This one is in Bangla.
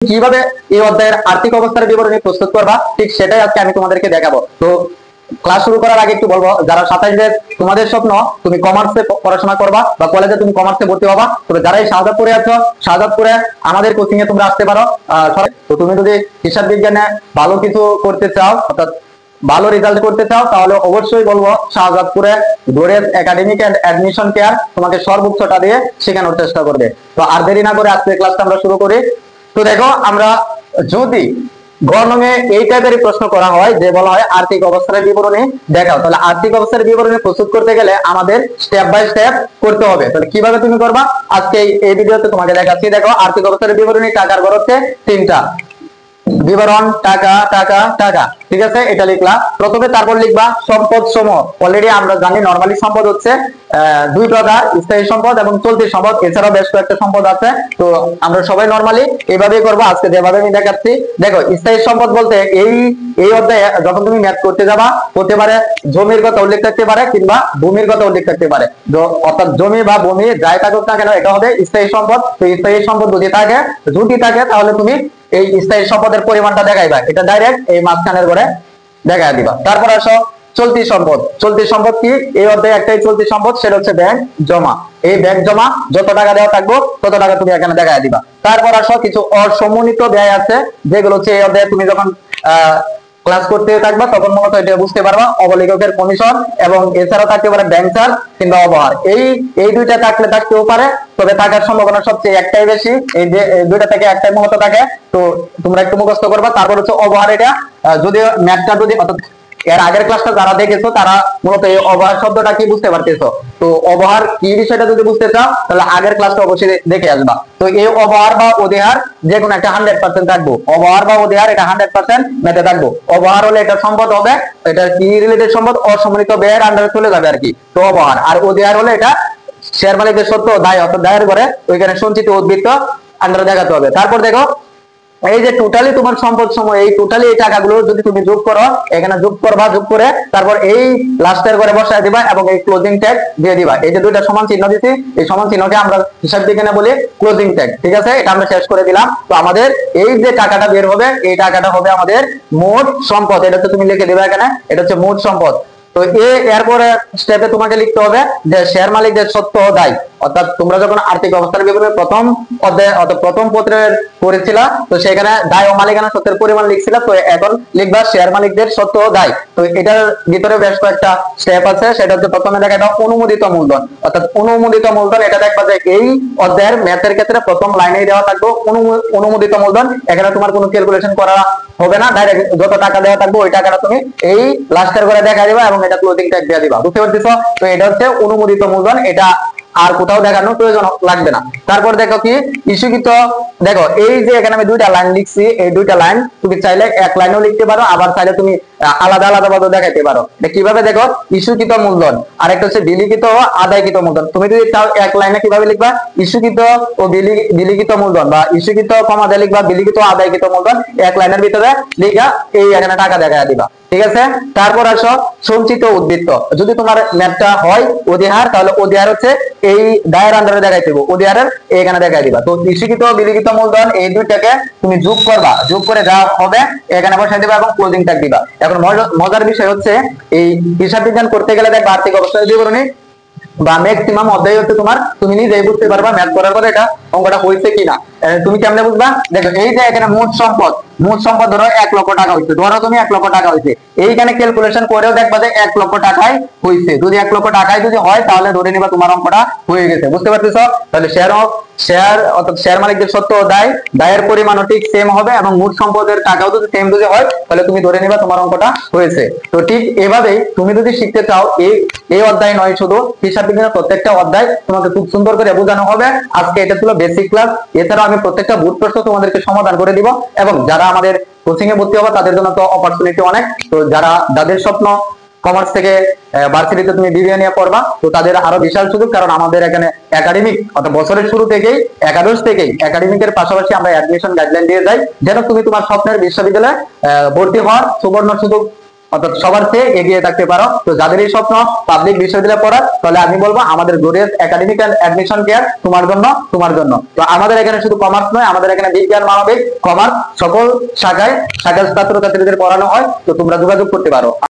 কিভাবে এই অধ্যায়ের আর্থিক অবস্থার বিবরণী প্রস্তুত করবা, ঠিক সেটাই আজকে আমি তোমাদেরকে দেখাবো। তো ক্লাস শুরু করার আগে একটু বলবো, যারা 27 ব্যাচ তোমাদের স্বপ্ন তুমি কমার্সে পড়াশোনা করবা বা কলেজে তুমি কমার্সে ভর্তি হবা, তবে যারা এই শাহজাদপুরে আছো, শাহজাদপুরে আমাদের কোচিং এ তোমরা আসতে পারো। তো তুমি যদি হিসাব বিজ্ঞানে ভালো কিছু করতে চাও, অর্থাৎ ভালো রেজাল্ট করতে চাও, তাহলে অবশ্যই বলবো শাহজাদপুরে ডোরেস একাডেমিক এন্ড অ্যাডমিশন কেয়ার তোমাকে সর্বোচ্চটা দিয়ে শেখানোর চেষ্টা করবে। তো আর দেরি না করে আজকে ক্লাসটা আমরা শুরু করি। তো দেখো, আমরা যদি গণমে এই টাইপের প্রশ্ন করা হয় যে বলা হয় আর্থিক অবস্থার বিবরণী দেখাও, তাহলে আর্থিক অবস্থার বিবরণী প্রস্তুত করতে গেলে আমাদের স্টেপ বাই স্টেপ করতে হবে। তাহলে কিভাবে তুমি করবা আজকে এই ভিডিওতে তোমাকে দেখাচ্ছি। দেখো, আর্থিক অবস্থার বিবরণী টাকার ঘর হচ্ছে তিনটা, বিবরণ টাকা টাকা টাকা, ঠিক আছে, এটা লিখলা প্রথমে। তারপর লিখবা সম্পদ সমূহ। অলরেডি আমরা জানি নরমালি সম্পদ হচ্ছে দুই প্রকার, স্থায়ী সম্পদ এবং চলতি সম্পদ, এছাড়াও বেশ কয়েকটা সম্পদ আছে। তো আমরা সবাই নরমালি এইভাবেই করবো আজকে যেভাবে আমি দেখাচ্ছি। দেখো, স্থায়ী সম্পদ বলতে এই অধ্যায়ে যখন তুমি ম্যাথ করতে যাবা, হতে পারে জমির কথা উল্লেখ থাকতে পারে কিংবা ভূমির কথা উল্লেখ থাকতে পারে। অর্থাৎ জমি বা ভূমি যাই থাকুক না কেন, এটা হবে স্থায়ী সম্পদ। তো স্থায়ী সম্পদ যদি থাকে তাহলে তুমি এই স্থায়ী সম্পদের পরিমাণটা দেখাইবা, এটা ডাইরেক্ট এই মাঝখানের ঘরে দেখাই দিবা। তারপর আসো চলতি সম্পদ। চলতি সম্পদ কি? এই অধ্যায়ে একটাই চলতি সম্পদ, সেটা হচ্ছে ব্যাংক জমা। এই ব্যাংক জমা যত টাকা দেওয়া থাকবো তত টাকা তুমি এখানে দেখাই দিবা। তারপর আসো কিছু অসমন্বিত ব্যয় আছে, যেগুলো হচ্ছে এই অধ্যায়ে তুমি যখন ক্লাস করতে থাকবা তখন মূলত এটা বুঝতে পারবা। অবলিগকের কমিশন এবং এছাড়াও থাকতে পারে ব্যাংক চার্জ কিংবা অবহার। এই দুইটা থাকতেও পারে, তবে থাকার সম্ভাবনা সবচেয়ে একটাই বেশি, এই যে দুইটা থেকে একটাই মূলত থাকে। তো তোমরা একটু মুখস্থ করবা। তারপর হচ্ছে অবহার। এটা যদিও ম্যাথটা যদি অর্থাৎ এর আগের ক্লাসটা যারা দেখেছো তারা মূলত এই অবহার শব্দটা কি বুঝতে পারতেছো। তো অবহার কি বিষয়টা যদি বুঝতে চাও তাহলে আগের ক্লাসটা অবশ্যই দেখে আসবা। তো এই অবহার বা অধিহার যে কোনো একটা 100% থাকবো। অবহার বা অধিহার এটা 100% মেতে থাকবো। অবহার হলে এটা সম্পদ হবে, এটা কি রিলেটেড সম্পদ, অসমন্বিত ব্যয়ের আন্ডারে চলে যাবে আর কি। তো অবহার। আর অধিহার হলে এটা শেয়ার মালিকের সত্য দায়, অর্থাৎ দায়ের করে ওইখানে সঞ্চিত উদ্বৃত্ত আন্ডারে দেখাতে হবে। তারপর দেখো, এই যে টোটালি তোমার সম্পদ সমূহ, এই টোটালি এই টাকাগুলো যদি তুমি যোগ করো, এখানে যোগ করবা, যোগ করে তারপর এই লাস্টের ঘরে বসায় দিবা এবং এই ক্লোজিং ট্যাগ দিয়ে দিবা। এই যে দুইটা সমান চিহ্ন দিছি, এই সমান চিহ্নকে আমরা হিসাব বিজ্ঞানে বলি ক্লোজিং ট্যাগ, ঠিক আছে। এটা আমরা শেষ করে দিলাম। তো আমাদের এই যে টাকাটা বের হবে, এই টাকাটা হবে আমাদের মোট সম্পদ। এটা তো তুমি লিখে দিবা এখানে, এটা হচ্ছে মোট সম্পদ। তো এরপরে স্টেপে তোমাকে লিখতে হবে যে শেয়ার মালিকদের সত্য ও দায়। অর্থাৎ তোমরা যখন আর্থিক অবস্থার বিবরণী প্রথম অধ্যায় অর্থাৎ প্রথম পত্রের করেছিলা, তো সেখানে দায় ও মালিকানা সত্যের পরিমাণ লিখছিলা। তো এখন লিখবা শেয়ার মালিকদের সত্য ও দায়। তো এটার ভিতরে বেশ কয়েকটা স্টেপ আছে। সেটা হচ্ছে প্রথমে দেখা এটা অনুমোদিত মূলধন। অর্থাৎ অনুমোদিত মূলধন এটা দেখবা যে এই অধ্যায়ের ম্যাথের ক্ষেত্রে প্রথম লাইনেই দেওয়া থাকবে অনুমোদিত মূলধন। এখানে তোমার কোনো ক্যালকুলেশন করা হবে না, ডাইরেক্ট যত টাকা দেওয়া থাকবে ওই টাকাটা তুমি এই লাস্টের করে দেখা দিবা এবং এটা ক্লোজিং ট্যাগ দিয়ে দিবা। বুঝতে পারতেছো? তো এটা হচ্ছে অনুমোদিত মূলধন, এটা আর কোথাও দেখানোর প্রয়োজন লাগবে না। তারপর দেখো কি ইস্যুকৃত। দেখো, এই যে এখানে আমি দুইটা লাইন লিখছি, এই দুইটা লাইন তুমি চাইলে এক লাইনেও লিখতে পারো, আবার চাইলে তুমি আলাদা আলাদা ভাবে দেখাইতে পারো। কিভাবে? দেখো, ইস্যুকৃত মূলধন আর একটা হচ্ছে বিলিখিত ও আদায়কৃত মূলধন। তুমি যদি চাও এক লাইনে কিভাবে লিখবা, ইস্যুকৃত ও বিলিখিত মূলধন বা ইস্যুকৃত কমা দিয়ে লিখবা বিলিখিত আদায়কৃত মূলধন, এক লাইনের ভিতরে লিখা এই এখানে টাকা দেখা দিবা, ঠিক আছে। তারপর আসো সঞ্চিত উদ্বৃত্ত। যদি তোমার ম্যাথটা হয় অধিহার, তাহলে অধিহার হচ্ছে এই দায়ের আন্ডারে দেখাই দেবো, অধিহারের এখানে দেখাই দিবা। তো ইস্যুকৃত বিলিখিত মূলধন এই দুইটাকে তুমি যোগ করবা, যোগ করে যা হবে এখানে বসাই দিবা এবং ক্লোজিং ট্যাগ দিবা। এখন মজার বিষয় হচ্ছে এই হিসাব বিজ্ঞান করতে গেলে দেখবা আর্থিক অবস্থার বিবরণী বা ম্যাক্সিমাম অধ্যায় হচ্ছে তোমার, তুমি নিজেই বুঝতে পারবা ম্যাথ করার পরে এটা অঙ্কটা হয়েছে কিনা। তুমি কেমনে বুঝবা? দেখো, এই যে এখানে মোট সম্পদ ধরো 1 লক্ষ টাকা হয়েছে, ধরো তুমি 1 লক্ষ টাকা হয়েছে, এইখানে ক্যালকুলেশন করেও দেখবা যে 1 লক্ষ টাকায় হয়েছে। যদি 1 লক্ষ টাকায় যদি হয় তাহলে ধরে নিবা তোমার অঙ্কটা হয়ে গেছে। বুঝতে পারতেছো? তাহলে শেয়ার অর্থাৎ শেয়ার মালিকদের সত্য ও দায়, দায়ের পরিমাণও ঠিক সেম হবে এবং মোট সম্পদের টাকাও যদি সেম যদি হয় তাহলে তুমি ধরে নিবা তোমার অঙ্কটা হয়েছে। তো ঠিক এভাবেই তুমি যদি শিখতে চাও, এই অধ্যায় নয়, শুধু হিসাব বিজ্ঞানের প্রত্যেকটা অধ্যায় তোমাকে খুব সুন্দর করে বোঝানো হবে। আজকে এটা ছিল বেসিক ক্লাস। এছাড়াও আমি প্রত্যেকটা বোর্ড প্রশ্ন তোমাদেরকে সমাধান করে দিব এবং যারা আমাদের কোচিং এ ভর্তি হবে তাদের জন্য তো অপরচুনিটি অনেক। তো যাদের স্বপ্ন কমার্স থেকে ভার্সিটিতে তুমি বিবিএ নিয়ে পড়বা, তো তাদের আরো বিশাল সুযোগ, কারণ আমাদের এখানে একাডেমিক অর্থাৎ বছরের শুরু থেকেই একাদশ থেকেই একাডেমিকের পাশাপাশি আমরা অ্যাডমিশন গাইডলাইন দিয়ে যাই, যেন তুমি তোমার স্বপ্নের বিশ্ববিদ্যালয়ে ভর্তি হওয়ার সুবর্ণ সুযোগ অর্থাৎ সবার চেয়ে এগিয়ে থাকতে পারো। তো যাদের এই স্বপ্ন পাবলিক বিশ্ববিদ্যালয়ে পড়ার, তাহলে আমি বলবো আমাদের glorious academic and admission care তোমার জন্য। তো আমাদের এখানে শুধু কমার্স নয়, আমাদের এখানে বিজ্ঞান, মানবিক, কমার্স সকল শাখায় ছাত্রছাত্রীদের পড়ানো হয়। তো তোমরা যোগাযোগ করতে পারো।